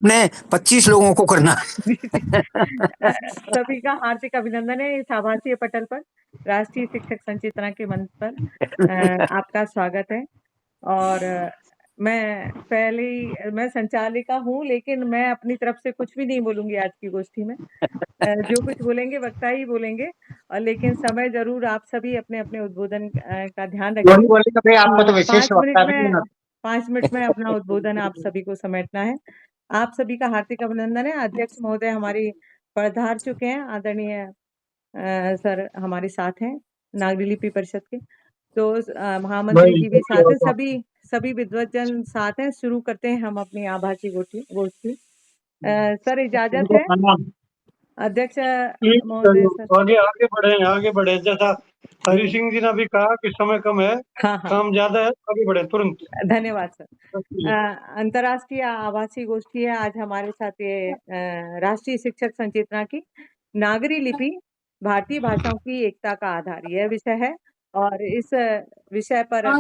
ने 25 लोगों को करना। सभी का हार्दिक अभिनंदन है इस आभासीय पटल पर, राष्ट्रीय शिक्षक संचेतना के मंच पर आपका स्वागत है। और मैं संचालिका हूँ, लेकिन मैं अपनी तरफ से कुछ भी नहीं बोलूंगी आज की गोष्ठी में। जो कुछ बोलेंगे वक्ता ही बोलेंगे, और लेकिन समय जरूर आप सभी अपने अपने उद्बोधन का ध्यान रखिए। आपको तो विशेष 5 मिनट में अपना उद्बोधन आप सभी को समेटना है। आप सभी का हार्दिक अभिनंदन है। अध्यक्ष महोदय हमारी पधार चुके हैं, आदरणीय सर हमारे साथ हैं नागरी लिपि परिषद के। तो महामंत्री जी भी साथ हैं, सभी विद्वजन साथ हैं। शुरू करते हैं हम अपनी आभासी गोष्ठी। सर इजाजत है अध्यक्ष महोदय सर? आगे बढ़े जैसा हरि सिंह जी ने भी कहा कि समय कम है, काम ज्यादा है, आगे बढ़े तुरंत। धन्यवाद सर। अंतर्राष्ट्रीय आभासी गोष्ठी है आज हमारे साथ। ये राष्ट्रीय शिक्षक संचेतना की नागरी लिपि भारतीय भाषाओं की एकता का आधार, यह विषय है। और इस विषय पर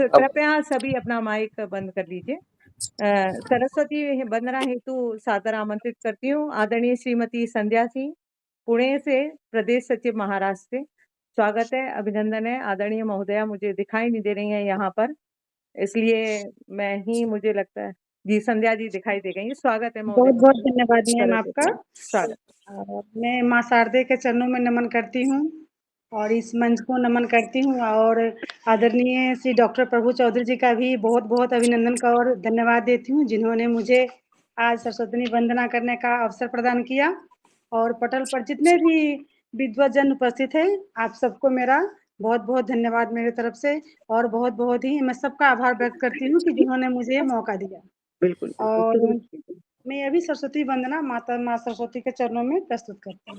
कृपया सभी अपना माइक बंद कर लीजिए। सरस्वती वंदना हेतु सादर आमंत्रित करती हूँ आदरणीय श्रीमती संध्या सिंह, पुणे से, प्रदेश सचिव महाराष्ट्र से। स्वागत है, अभिनंदन है। आदरणीय महोदया मुझे दिखाई नहीं दे रही हैं यहाँ पर, इसलिए मुझे लगता है जी संध्या जी दिखाई दे गई। स्वागत है महोदय। बहुत बहुत धन्यवाद मैम आपका। स्वागत। मैं माँ शारदे के चरणों में नमन करती हूँ और इस मंच को नमन करती हूँ, और आदरणीय श्री डॉक्टर प्रभु चौधरी जी का भी बहुत बहुत अभिनंदन का और धन्यवाद देती हूँ, जिन्होंने मुझे आज सरस्वती वंदना करने का अवसर प्रदान किया। और पटल पर जितने भी विद्वजन उपस्थित हैं, आप सबको मेरा बहुत बहुत धन्यवाद मेरी तरफ से, और बहुत बहुत ही मैं सबका आभार व्यक्त करती हूँ कि जिन्होंने मुझे ये मौका दिया। बिल्कुल। और मैं अभी सरस्वती वंदना माँ सरस्वती के चरणों में प्रस्तुत करती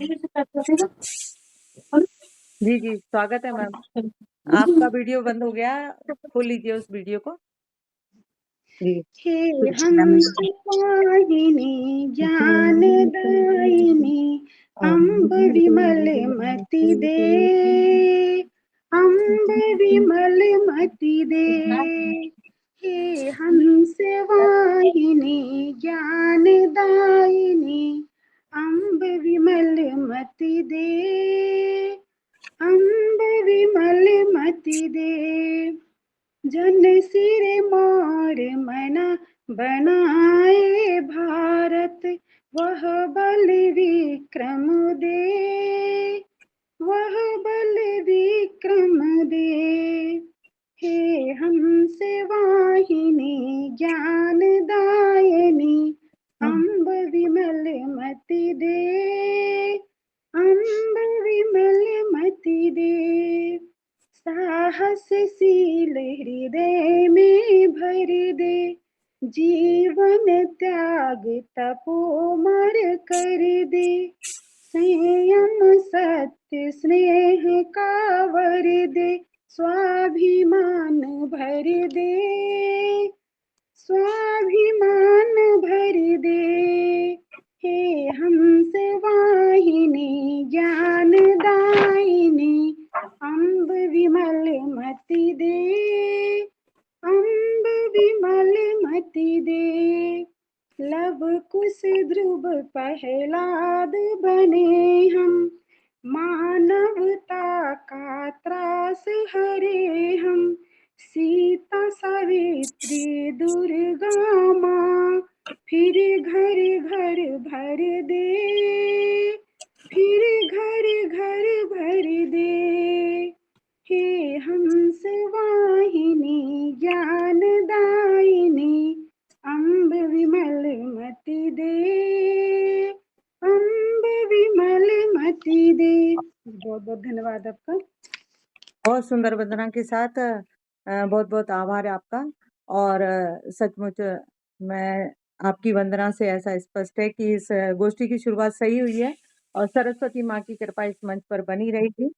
हूँ। जी जी स्वागत है मैम। आपका वीडियो बंद हो गया, खोल लीजिए उस वीडियो को। हे हंस वाहिनी ज्ञान दायिनी अम्ब विमल मति दे, अम्ब विमल मति दे। हे हंस वाहिनी ज्ञान दायिनी अम्ब विमल मति दे, अम्ब विमल मति दे। जन सिर मार मना बनाए भारत, वह बल विक्रम दे, वह बल विक्रम दे। हे हंस वाहिनी ज्ञान दायिनी अम्ब विमल मति दे, अम्ब विमल मति दे। साहसशील हृदय में भर दे, जीवन त्याग तपोमर कर दे। संयम सत्य स्नेह का वर दे, स्वाभिमान भर दे, स्वाभिमान भर दे। हे हंस वाहिनी ज्ञान दायिनी अम्ब विमल मति दे, अम्ब विमल मति दे। लव कुश ध्रुव प्रहलाद बने हम, मानवता का त्रास हरे हम। सीता सावित्री दुर्गा माँ, फिर घर घर भर दे, फिर घर घर भर दे। हे हंस वाहिनी ज्ञान दायिनी अम्ब विमल मति दे, अम्ब विमल मति दे। बहुत बहुत धन्यवाद आपका। बहुत सुंदर वंदना के साथ बहुत बहुत आभार है आपका। और सचमुच मैं आपकी वंदना से ऐसा स्पष्ट है कि इस गोष्ठी की शुरुआत सही हुई है और सरस्वती माँ की कृपा इस मंच पर बनी रहेगी।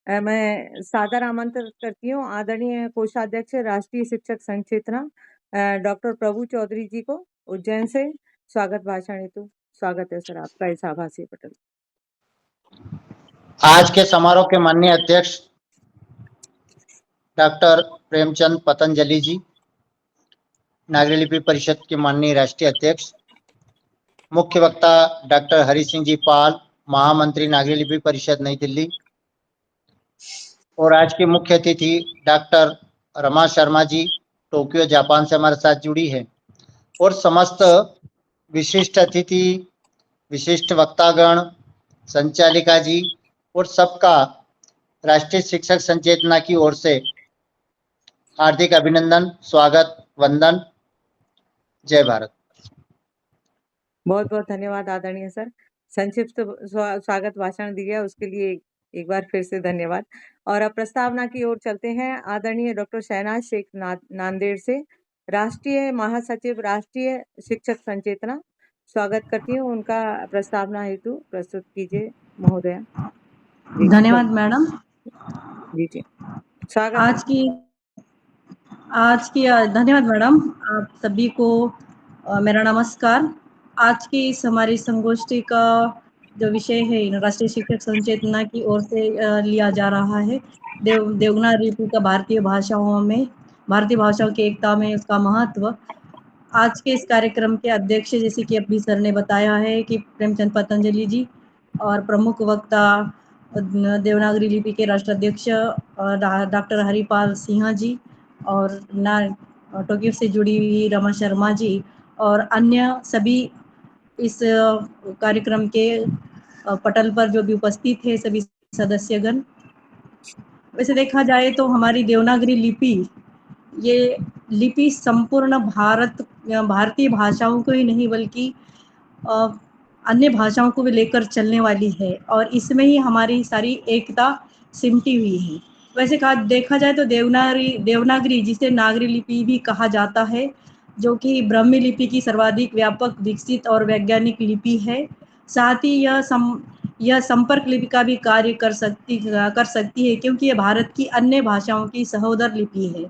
मैं सादर आमंत्रित करती हूँ आदरणीय कोषाध्यक्ष राष्ट्रीय शिक्षक संचेतना डॉक्टर प्रभु चौधरी जी को उज्जैन से स्वागत भाषण हेतु। स्वागत है सर आपका इस आभासी पटल। आज के समारोह के माननीय अध्यक्ष डॉक्टर प्रेमचंद पतंजलि जी, नागरी लिपि परिषद के माननीय राष्ट्रीय अध्यक्ष, मुख्य वक्ता डॉक्टर हरि सिंह जी पाल, महामंत्री नागरी लिपि परिषद नई दिल्ली, और आज की मुख्य अतिथि doctor Rama Sharma ji, Tokyo Japan से हमारे साथ जुड़ी है, और समस्त विशिष्ट अतिथि, विशिष्ट वक्तागण, संचालिका जी और सबका राष्ट्रीय शिक्षक संचेतना की ओर से हार्दिक अभिनंदन, स्वागत, वंदन। जय भारत। बहुत बहुत धन्यवाद आदरणीय सर, संक्षिप्त स्वागत भाषण दिया उसके लिए एक बार फिर से धन्यवाद। और अब प्रस्तावना की ओर चलते हैं। आदरणीय डॉक्टर शहनाज शेख नांदेड़ से, राष्ट्रीय महासचिव, राष्ट्रीय शिक्षक संचेतना, स्वागत करती हूँ उनका। प्रस्तावना हेतु प्रस्तुत कीजिए महोदया। धन्यवाद मैडम। जी जी, स्वागत। धन्यवाद मैडम। आप सभी को मेरा नमस्कार। आज की इस हमारी संगोष्ठी का जो विषय है राष्ट्रीय शिक्षक संचेतना की ओर से लिया जा रहा है, देवनागरी लिपि का भारतीय भाषाओं की एकता में उसका महत्व। आज के इस कार्यक्रम के अध्यक्ष, जैसे कि अभी सर ने बताया है कि प्रेमचंद पतंजलि जी, और प्रमुख वक्ता देवनागरी लिपि के राष्ट्राध्यक्ष डॉक्टर हरिपाल सिंह जी, और टोक्यो से जुड़ी हुई रमा शर्मा जी, और अन्य सभी इस कार्यक्रम के पटल पर जो भी उपस्थित है सभी सदस्यगण। वैसे देखा जाए तो हमारी देवनागरी लिपि, ये लिपि संपूर्ण भारतीय भाषाओं को ही नहीं बल्कि अन्य भाषाओं को भी लेकर चलने वाली है, और इसमें ही हमारी सारी एकता सिमटी हुई है। वैसे देखा जाए तो देवनागरी जिसे नागरी लिपि भी कहा जाता है, जो कि ब्राह्मी लिपि की सर्वाधिक व्यापक, विकसित और वैज्ञानिक लिपि है। साथ ही यह संपर्क लिपि का भी कार्य कर सकती है, क्योंकि यह भारत की अन्य भाषाओं की सहोदर लिपि है।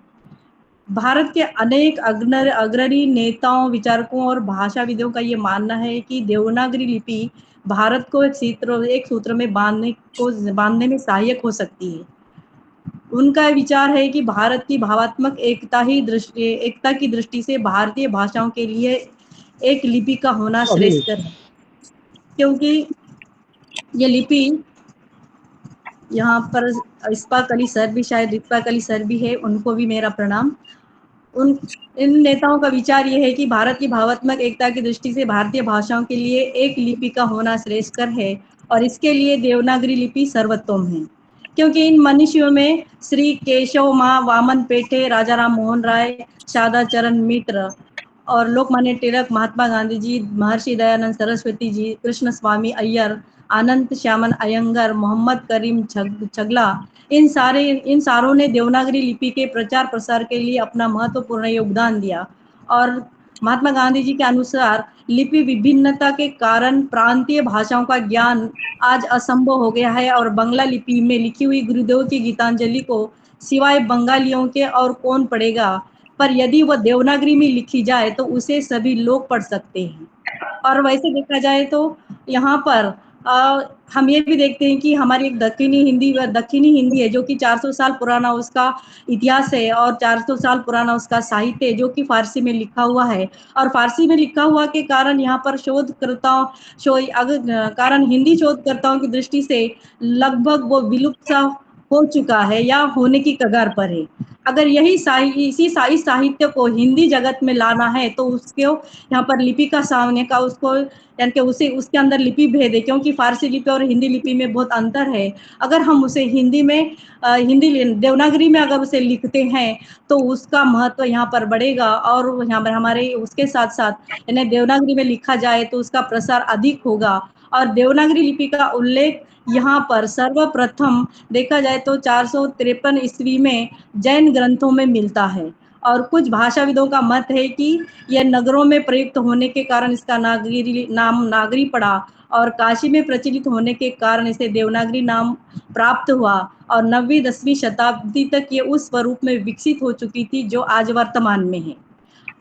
भारत के अनेक अग्रणी नेताओं, विचारकों और भाषाविदों का ये मानना है कि देवनागरी लिपि भारत को एक सूत्र में बांधने में सहायक हो सकती है। उनका विचार है कि भारत की भावात्मक एकता की दृष्टि से भारतीय भाषाओं के लिए एक लिपि का होना श्रेयस्कर है, क्योंकि ये लिपि यहाँ पर इस्पाक अली सर भी है, उनको भी मेरा प्रणाम। इन नेताओं का विचार ये है कि भारत की भावात्मक एकता की दृष्टि से भारतीय भाषाओं के लिए एक लिपि का होना श्रेयस्कर है, और इसके लिए देवनागरी लिपि सर्वोत्तम है, क्योंकि इन मनुष्यों में श्री केशव वामन पेठे, राजा राम मोहन राय, शारदा चरण मित्र और लोकमान्य तिलक, महात्मा गांधी जी, महर्षि दयानंद सरस्वती जी, कृष्ण स्वामी अय्यर, अनंत श्यामन अयंगर, मोहम्मद करीम छगला, इन सारों ने देवनागरी लिपि के प्रचार प्रसार के लिए अपना महत्वपूर्ण योगदान दिया। और महात्मा गांधी जी के अनुसार लिपि विभिन्नता के कारण प्रांतीय भाषाओं का ज्ञान आज असंभव हो गया है, और बांग्ला लिपि में लिखी हुई गुरुदेव की गीतांजलि को सिवाय बंगालियों के और कौन पढ़ेगा, पर यदि वह देवनागरी में लिखी जाए तो उसे सभी लोग पढ़ सकते हैं। और वैसे देखा जाए तो यहाँ पर हम ये भी देखते हैं कि हमारी एक दक्षिणी हिंदी है, जो कि 400 साल पुराना उसका इतिहास है, और 400 साल पुराना उसका साहित्य है, जो कि फारसी में लिखा हुआ है। और फारसी में लिखा हुआ के कारण यहाँ पर हिंदी शोधकर्ताओं की दृष्टि से लगभग वो विलुप्त सा हो चुका है या होने की कगार पर है। अगर इसी साहित्य को हिंदी जगत में लाना है तो उसको यहाँ पर लिपि का सामने का उसको यानी कि उसके अंदर लिपि भेद है, क्योंकि फारसी लिपि और हिंदी लिपि में बहुत अंतर है। अगर हम उसे हिंदी देवनागरी में अगर उसे लिखते हैं तो उसका महत्व यहाँ पर बढ़ेगा, और यहाँ पर हमारे उसके साथ साथ यानी देवनागरी में लिखा जाए तो उसका प्रसार अधिक होगा। और देवनागरी लिपि का उल्लेख यहाँ पर सर्वप्रथम देखा जाए तो 453 ईस्वी में जैन ग्रंथों में मिलता है, और कुछ भाषाविदों का मत है कि यह नगरों में प्रयुक्त होने के कारण इसका नाम नागरी पड़ा, और काशी में प्रचलित होने के कारण इसे देवनागरी नाम प्राप्त हुआ, और 9वीं 10वीं शताब्दी तक ये उस स्वरूप में विकसित हो चुकी थी जो आज वर्तमान में है।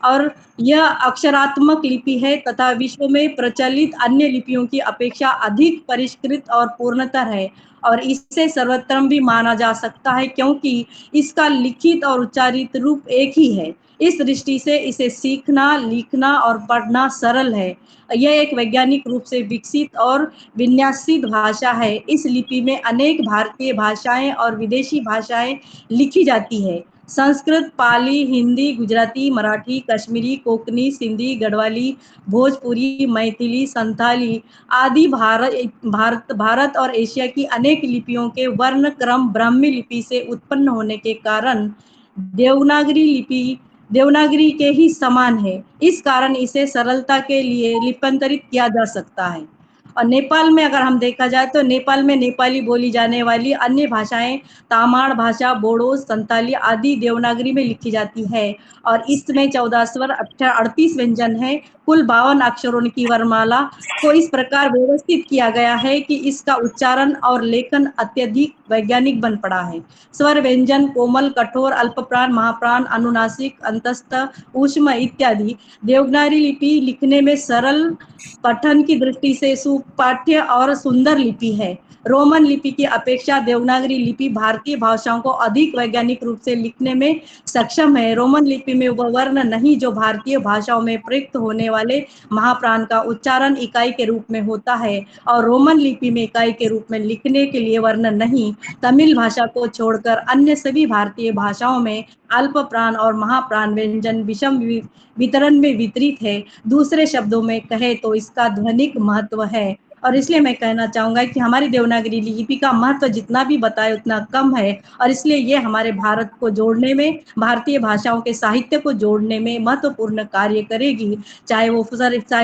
और यह अक्षरात्मक लिपि है तथा विश्व में प्रचलित अन्य लिपियों की अपेक्षा अधिक परिष्कृत और पूर्णतर है, और इसे सर्वोत्तम भी माना जा सकता है, क्योंकि इसका लिखित और उच्चारित रूप एक ही है। इस दृष्टि से इसे सीखना, लिखना और पढ़ना सरल है। यह एक वैज्ञानिक रूप से विकसित और विन्यासित भाषा है। इस लिपि में अनेक भारतीय भाषाएं और विदेशी भाषाएं लिखी जाती है। संस्कृत, पाली, हिंदी, गुजराती, मराठी, कश्मीरी, कोंकणी, सिंधी, गढ़वाली, भोजपुरी, मैथिली, संथाली आदि भारत और एशिया की अनेक लिपियों के वर्ण क्रम ब्राह्मी लिपि से उत्पन्न होने के कारण देवनागरी लिपि देवनागरी के ही समान है। इस कारण इसे सरलता के लिए लिप्यंतरित किया जा सकता है। और नेपाल में अगर हम देखा जाए तो नेपाल में नेपाली बोली जाने वाली अन्य भाषाएं तामाड़ भाषा, बोडो, संताली आदि देवनागरी में लिखी जाती है और इसमें 14 स्वर 38 व्यंजन है। कुल 52 अक्षरों की वर्णमाला को इस प्रकार व्यवस्थित किया गया है कि इसका उच्चारण और लेखन अत्यधिक वैज्ञानिक बन पड़ा है। स्वर व्यंजन कोमल, कठोर, अल्पप्राण, महाप्राण, अनुनासिक, अंतस्थ, ऊष्म इत्यादि। देवनागरी लिपि लिखने में सरल, पठन की दृष्टि से सुपाठ्य और सुंदर लिपि है। रोमन लिपि की अपेक्षा देवनागरी लिपि भारतीय भाषाओं को अधिक वैज्ञानिक रूप से लिखने में सक्षम है। रोमन लिपि में वह वर्ण नहीं जो भारतीय भाषाओं में प्रयुक्त होने वाले महाप्राण का उच्चारण इकाई के रूप में होता है और रोमन लिपि में इकाई के रूप में लिखने के लिए वर्ण नहीं। तमिल भाषा को छोड़कर अन्य सभी भारतीय भाषाओं में अल्प प्राण और महाप्राण व्यंजन विषम वितरण में वितरित है। दूसरे शब्दों में कहे तो इसका ध्वनिक महत्व है और इसलिए मैं कहना चाहूंगा कि हमारी देवनागरी लिपि का महत्व जितना भी बताए उतना कम है और इसलिए ये हमारे भारत को जोड़ने में, भारतीय भाषाओं के साहित्य को जोड़ने में महत्वपूर्ण कार्य करेगी। चाहे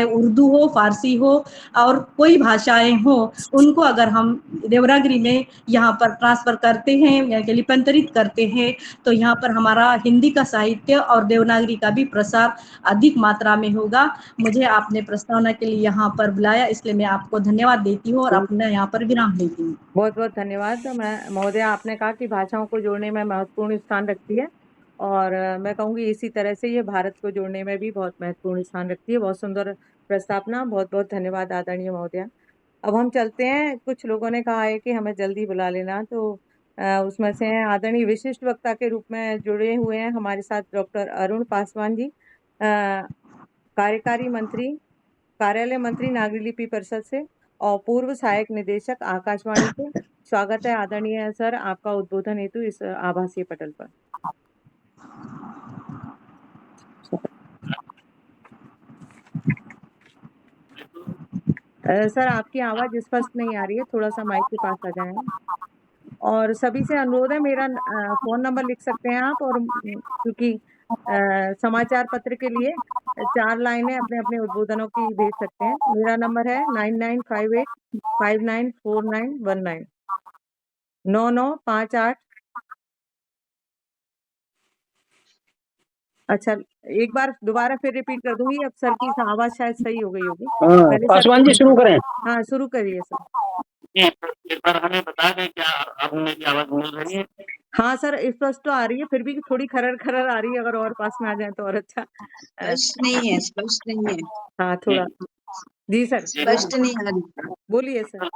उर्दू हो, फारसी हो और कोई भाषाएं हो, उनको अगर हम देवनागरी में यहाँ पर ट्रांसफर करते हैं या लिप्यंतरित करते हैं तो यहाँ पर हमारा हिंदी का साहित्य और देवनागरी का भी प्रसार अधिक मात्रा में होगा। मुझे आपने प्रस्तावना के लिए यहाँ पर बुलाया, इसलिए मैं आपको धन्यवाद देती हूँ और अपने यहाँ पर विराम देती हूँ। बहुत बहुत धन्यवाद। मैं महोदय, आपने कहा कि भाषाओं को जोड़ने में महत्वपूर्ण स्थान रखती है और मैं कहूँगी इसी तरह से ये भारत को जोड़ने में भी बहुत महत्वपूर्ण स्थान रखती है। बहुत सुंदर प्रस्तावना, बहुत बहुत धन्यवाद आदरणीय महोदया। अब हम चलते हैं। कुछ लोगों ने कहा है कि हमें जल्दी बुला लेना, तो उसमें से आदरणीय विशिष्ट वक्ता के रूप में जुड़े हुए हैं हमारे साथ डॉक्टर अरुण पासवान जी, कार्यकारी मंत्री, कार्यालय मंत्री नागरी लिपि परिषद से और पूर्व सहायक निदेशक आकाशवाणी से। स्वागत है आदरणीय सर आपका उद्बोधन हेतु इस आभासीय पटल पर। सर आपकी आवाज स्पष्ट नहीं आ रही है, थोड़ा सा माइक के पास आ जाएं। और सभी से अनुरोध है, मेरा फोन नंबर लिख सकते हैं आप, और क्योंकि समाचार पत्र के लिए 4 लाइनें अपने अपने उद्बोधनों की भेज सकते हैं। मेरा नंबर है 9958594919 9958। अच्छा, एक बार दोबारा फिर रिपीट कर दूंगी। अब सर की आवाज शायद सही हो गई होगी। पासवान जी शुरू करें? हाँ शुरू करिए सर। एक बार हमें बता दें क्या अब मेरी आवाज मिल रही है? हाँ सर स्पष्ट तो आ रही है, फिर भी थोड़ी खरर खरर आ रही है। अगर और पास में आ जाए तो और अच्छा। स्पष्ट नहीं है, स्पष्ट नहीं है। हाँ थोड़ा। जी सर स्पष्ट नहीं आ रही। बोलिए सर।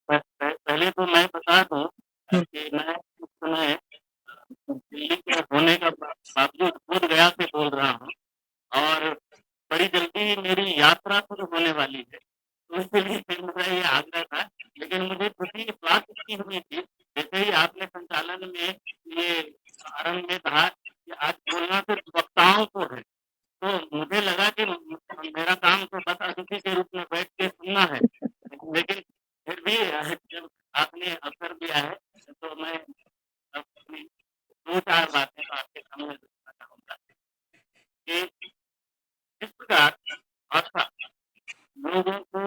पहले तो मैं बता दूं कि मैं इस समय दिल्ली के होने का बावजूद बोध गया से बोल रहा हूँ और बड़ी जल्दी मेरी यात्रा शुरू होने वाली है, तो इसलिए मेरा ये आग्रह था। लेकिन मुझे खुशी इस बात की हुई थी, जैसे ही आपने संचालन में ये आरंभ में कहा कि आज बोलना सिर्फ वक्ताओं को है, तो मुझे लगा कि मेरा काम तो बस अतिथि के रूप में बैठ के सुनना है। लेकिन फिर भी जब आपने अवसर दिया है तो मैं अपनी 2-4 बातें तो आपके सामने रखना चाहूँगा कि इस प्रकार भाषा लोगों को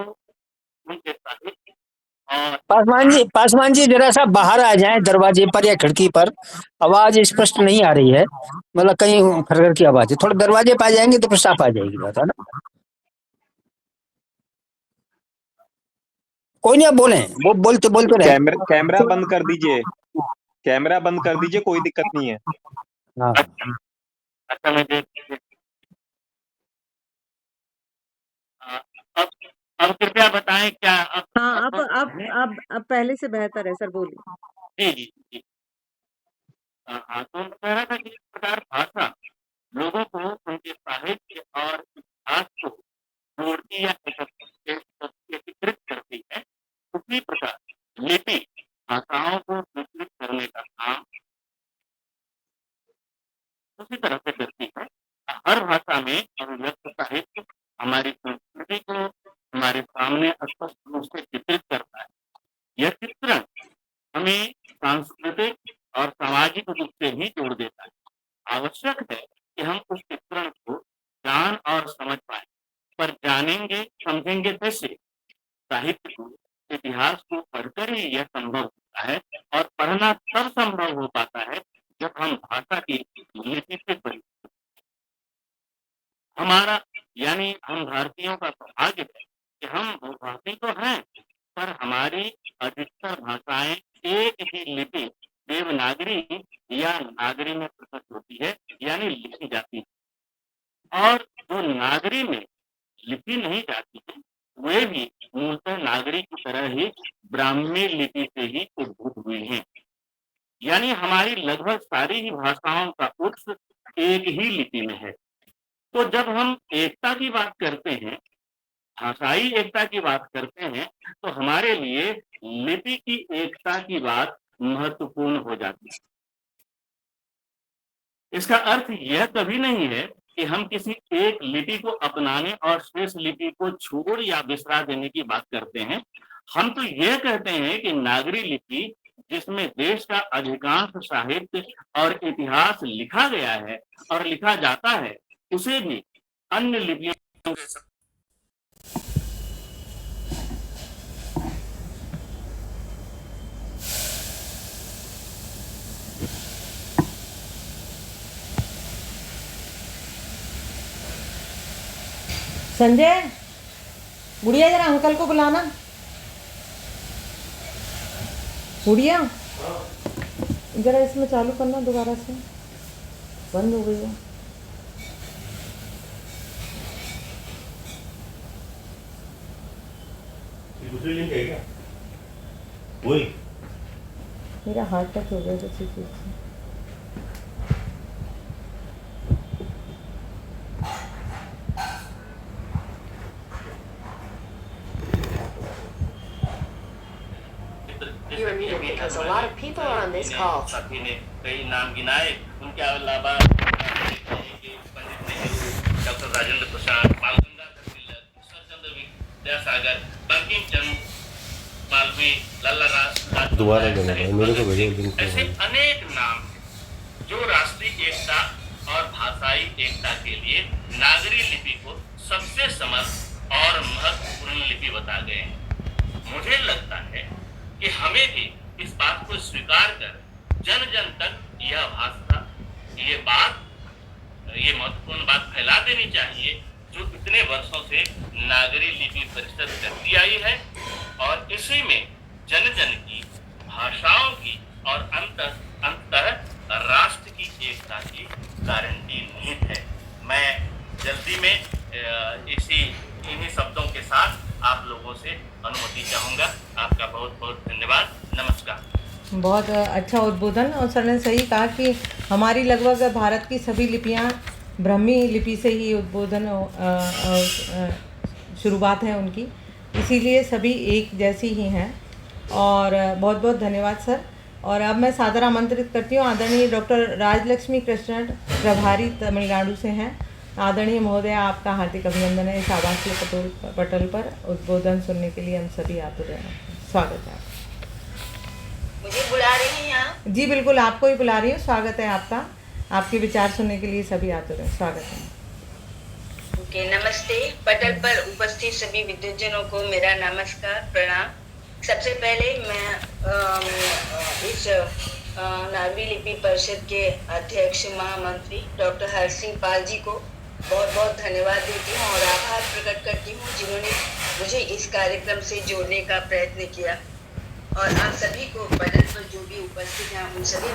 उनके साहित्य और पासवान जी जरा सा बाहर आ जाएं दरवाजे पर या खिड़की पर, आवाज स्पष्ट नहीं आ रही है, मतलब कहीं खरखर की आवाज है। थोड़ा दरवाजे पे आ जाएंगे तो फिर साफ आ जाएगी बात, है ना? कोई नहीं, आप बोले वो बोलते बोलते रहे। कैमरा बंद कर दीजिए, कैमरा बंद कर दीजिए, कोई दिक्कत नहीं है। हाँ अच्छा मैं अब कृपया बताएं क्या हाँ अब पहले से बेहतर है सर, बोलिए। जी। तो मैं कह रहा था कि इस प्रकार भाषा लोगों को उनके साहित्य और इतिहास को जोड़ती या एकीकृत करती है, उसी प्रकार लिपि भाषाओं को विकसित करने का काम उसी तरह से करती है। हर भाषा में अभिव्यक्त साहित्य हमारी संस्कृति को हमारे सामने स्पष्ट रूप से चित्रित करता है। यह चित्रण हमें सांस्कृतिक और सामाजिक रूप से ही जोड़ देता है। आवश्यक है कि हम उस चित्रण को जान और समझ पाए, पर जानेंगे समझेंगे कैसे? साहित्य को, इतिहास को पढ़कर ही यह संभव होता है, और पढ़ना तब संभव हो पाता है जब हम भाषा की लिपि से पढ़ें। हमारा यानी हम भारतीयों का सौभाग्य है कि हम बहुभाषी तो हैं, पर हमारी अधिकतर भाषाएं एक ही लिपि देवनागरी या नागरी में प्रकट होती है, यानी लिखी जाती है। और जो नागरी में लिपि नहीं जाती है, वे भी मूलतः नागरी की तरह ही ब्राह्मी लिपि से ही उद्भूत हुई हैं। यानी हमारी लगभग सारी ही भाषाओं का उत्स एक ही लिपि में है। तो जब हम एकता की बात करते हैं, भाषाई एकता की बात करते हैं, तो हमारे लिए लिपि की एकता की बात महत्वपूर्ण हो जाती है। इसका अर्थ यह कभी नहीं है कि हम किसी एक लिपि को अपनाने और शेष लिपि को छोड़ या बिसरा देने की बात करते हैं। हम तो यह कहते हैं कि नागरी लिपि, जिसमें देश का अधिकांश साहित्य और इतिहास लिखा गया है और लिखा जाता है, उसे भी अन्य लिपियों के संजय, बुढ़िया जरा अंकल को बुलाना। बुढ़िया, जरा इसमें चालू करना दोबारा से, बंद हो गई है। दूसरी लिंक है क्या? वही मेरा हार्ट टच हो गया किसी चीज से। You are muted because a lot of people are on this call. साथी ने कई नाम गिनाए, उनके अलावा पंडित नेहरू, डॉक्टर राजेंद्र प्रसाद, बाल गंगाधर तिलक, ईश्वरचंद्र विद्यासागर, बंकिम चंद्र मालवीय, लाला लाजपत दोबारा राय, मेरे को भेजो लिंक। ऐसे अनेक नाम हैं जो राष्ट्रीय एकता और भाषाई एकता के लिए नागरी लिपि को सबसे समर्थ और महत्वपूर्ण लिपि बता गए हैं। मुझे लगता है कि हमें भी इस बात को स्वीकार कर जन जन तक यह भाषा, ये महत्वपूर्ण बात फैला देनी चाहिए, जो इतने वर्षों से नागरी लिपि परिषद करती आई है, और इसी में जन जन की, भाषाओं की और अंततः राष्ट्र की एकता की गारंटी निहित है। मैं जल्दी में इन्हीं शब्दों के साथ आप लोगों से अनुमति चाहूंगा। आपका बहुत बहुत धन्यवाद। नमस्कार। बहुत अच्छा उद्बोधन, और सर ने सही कहा कि हमारी लगभग भारत की सभी लिपियां ब्राह्मी लिपि से ही उद्बोधन शुरुआत है उनकी, इसीलिए सभी एक जैसी ही हैं। और बहुत बहुत धन्यवाद सर। और अब मैं सादर आमंत्रित करती हूँ आदरणीय डॉक्टर राजलक्ष्मी कृष्णन, प्रभारी तमिलनाडु से हैं। आदरणीय महोदय, आपका हार्दिक अभिनंदन है इस आभासीय पटल पर उद्बोधन सुनने के लिए हम सभी आतुर हैं। स्वागत है आपका। मुझे बुला रही हैं आप? जी बिल्कुल, आपको ही बुला रही हूँ। स्वागत है आपका। आपके विचार सुनने के लिए सभी आतुर हैं। स्वागत है। ओके, नमस्ते। पटल पर उपस्थित सभी विद्वजनों को मेरा नमस्कार, प्रणाम। सबसे पहले मैं इस नागरी लिपि परिषद के अध्यक्ष महामंत्री डॉक्टर हरि सिंह पाल जी को बहुत बहुत धन्यवाद देती हूँ और आभार प्रकट करती हूँ, जिन्होंने मुझे इस कार्यक्रम से जोड़ने का प्रयत्न किया। और आप सभी को पटल पर जो भी उपस्थित हैं, उन सभी